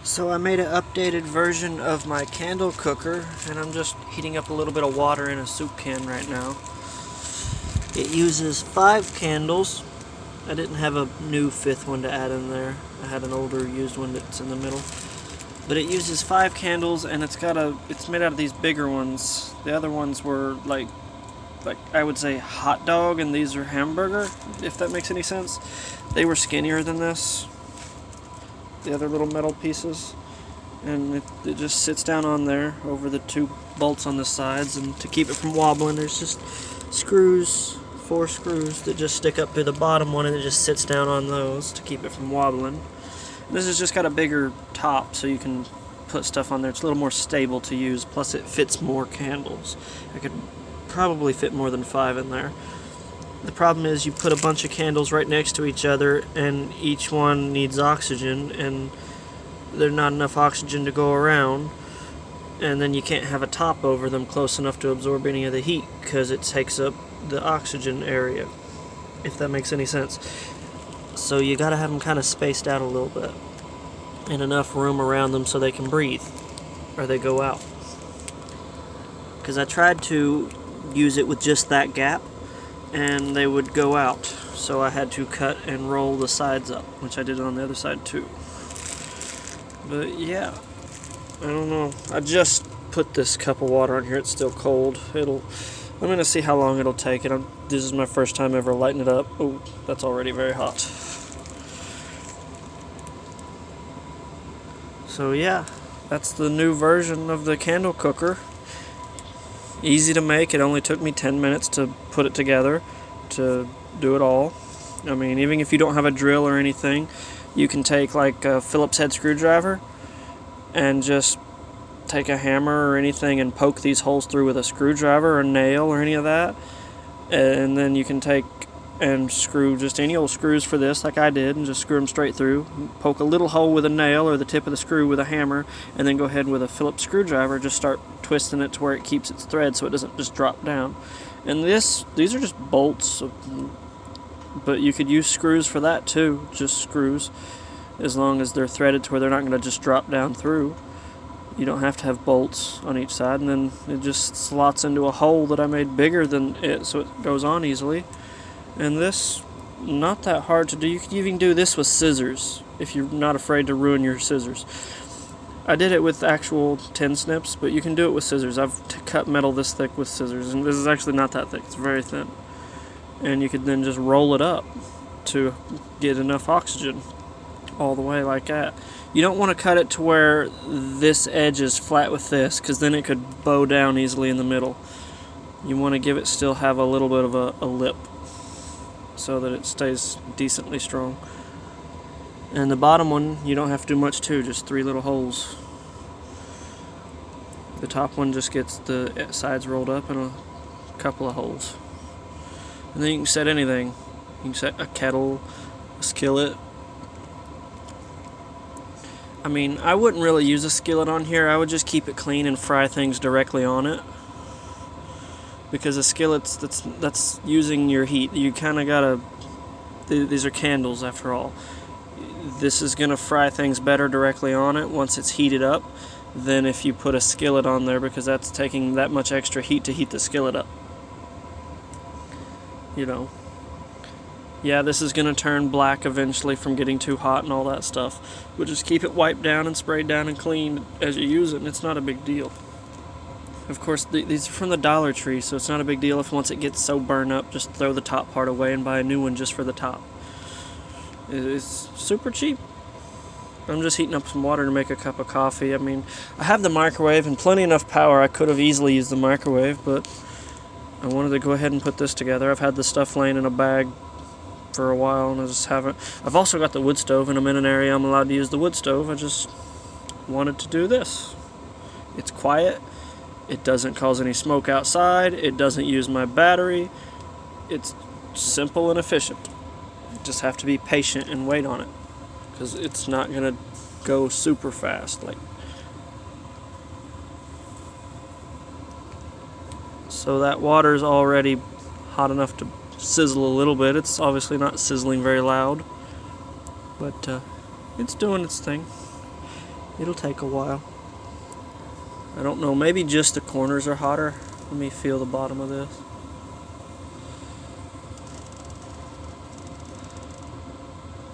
So I made an updated version of my candle cooker, and I'm just heating up a little bit of water in a soup can right now. It uses 5 candles. I didn't have a new 5th one to add in there. I had an older used one that's in the middle. But it uses 5 candles, and it's made out of these bigger ones. The other ones were like I would say hot dog, and these are hamburger, if that makes any sense. They were skinnier than this, the other little metal pieces, and it just sits down on there over the 2 bolts on the sides, and to keep it from wobbling there's just screws, 4 screws that just stick up through the bottom one, and it just sits down on those to keep it from wobbling. And this has just got a bigger top so you can put stuff on there. It's a little more stable to use, plus it fits more candles. I could probably fit more than 5 in there. The problem is you put a bunch of candles right next to each other, and each one needs oxygen, and there's not enough oxygen to go around, and then you can't have a top over them close enough to absorb any of the heat because it takes up the oxygen area, if that makes any sense. So you gotta have them kind of spaced out a little bit and enough room around them so they can breathe or they go out. Because I tried to use it with just that gap and they would go out, so I had to cut and roll the sides up, which I did on the other side too. But yeah, I don't know, I just put this cup of water on here. It's still cold. I'm gonna see how long it'll take. This is my first time ever lighting it up. Oh, that's already very hot. So yeah, that's the new version of the candle cooker. Easy to make. It only took me 10 minutes to put it together, to do it all. I mean, even if you don't have a drill or anything, you can take like a Phillips head screwdriver and just take a hammer or anything and poke these holes through with a screwdriver or a nail or any of that. And then you can take and screw just any old screws for this, like I did, and just screw them straight through. Poke a little hole with a nail or the tip of the screw with a hammer, and then go ahead with a Phillips screwdriver, just start twisting it to where it keeps its thread so it doesn't just drop down. And these are just bolts, but you could use screws for that too, just screws, as long as they're threaded to where they're not going to just drop down through. You don't have to have bolts on each side, and then it just slots into a hole that I made bigger than it so it goes on easily. And this, not that hard to do. You could even do this with scissors if you're not afraid to ruin your scissors. I did it with actual tin snips, but you can do it with scissors. I've cut metal this thick with scissors, and this is actually not that thick. It's very thin. And you could then just roll it up to get enough oxygen all the way like that. You don't want to cut it to where this edge is flat with this, because then it could bow down easily in the middle. You want to give it still have a little bit of a lip so that it stays decently strong. And the bottom one, you don't have to do much to, just 3 little holes. The top one just gets the sides rolled up and a couple of holes. And then you can set anything. You can set a kettle, a skillet. I mean, I wouldn't really use a skillet on here. I would just keep it clean and fry things directly on it. Because a skillet's, that's using your heat. You kind of gotta, these are candles after all. This is gonna fry things better directly on it once it's heated up than if you put a skillet on there, because that's taking that much extra heat to heat the skillet up. You know. Yeah, this is gonna turn black eventually from getting too hot and all that stuff. But just keep it wiped down and sprayed down and cleaned as you use it, and it's not a big deal. Of course, these are from the Dollar Tree, so it's not a big deal if once it gets so burned up, just throw the top part away and buy a new one just for the top. It's super cheap. I'm just heating up some water to make a cup of coffee. I mean, I have the microwave and plenty enough power. I could have easily used the microwave, but I wanted to go ahead and put this together. I've had this stuff laying in a bag for a while, and I just haven't. I've also got the wood stove, and I'm in an area I'm allowed to use the wood stove. I just wanted to do this. It's quiet. It doesn't cause any smoke outside. It doesn't use my battery. It's simple and efficient. You just have to be patient and wait on it, because it's not going to go super fast. So that water's already hot enough to sizzle a little bit. It's obviously not sizzling very loud, but it's doing its thing. It'll take a while. I don't know, maybe just the corners are hotter. Let me feel the bottom of this.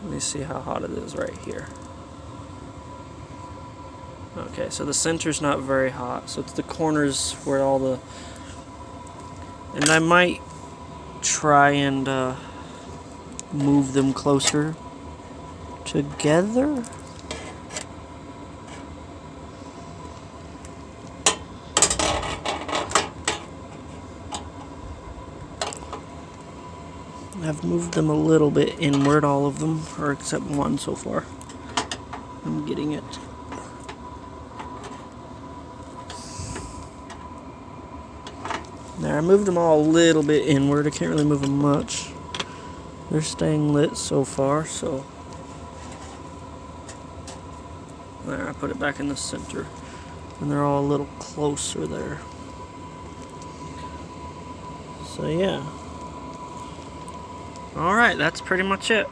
Let me see how hot it is right here. Okay, so the center's not very hot, so it's the corners where all the... And I might try and move them closer together. I've moved them a little bit inward, all of them, or except one so far. I'm getting it. There, I moved them all a little bit inward. I can't really move them much. They're staying lit so far, so... There, I put it back in the center. And they're all a little closer there. So yeah. Alright, that's pretty much it.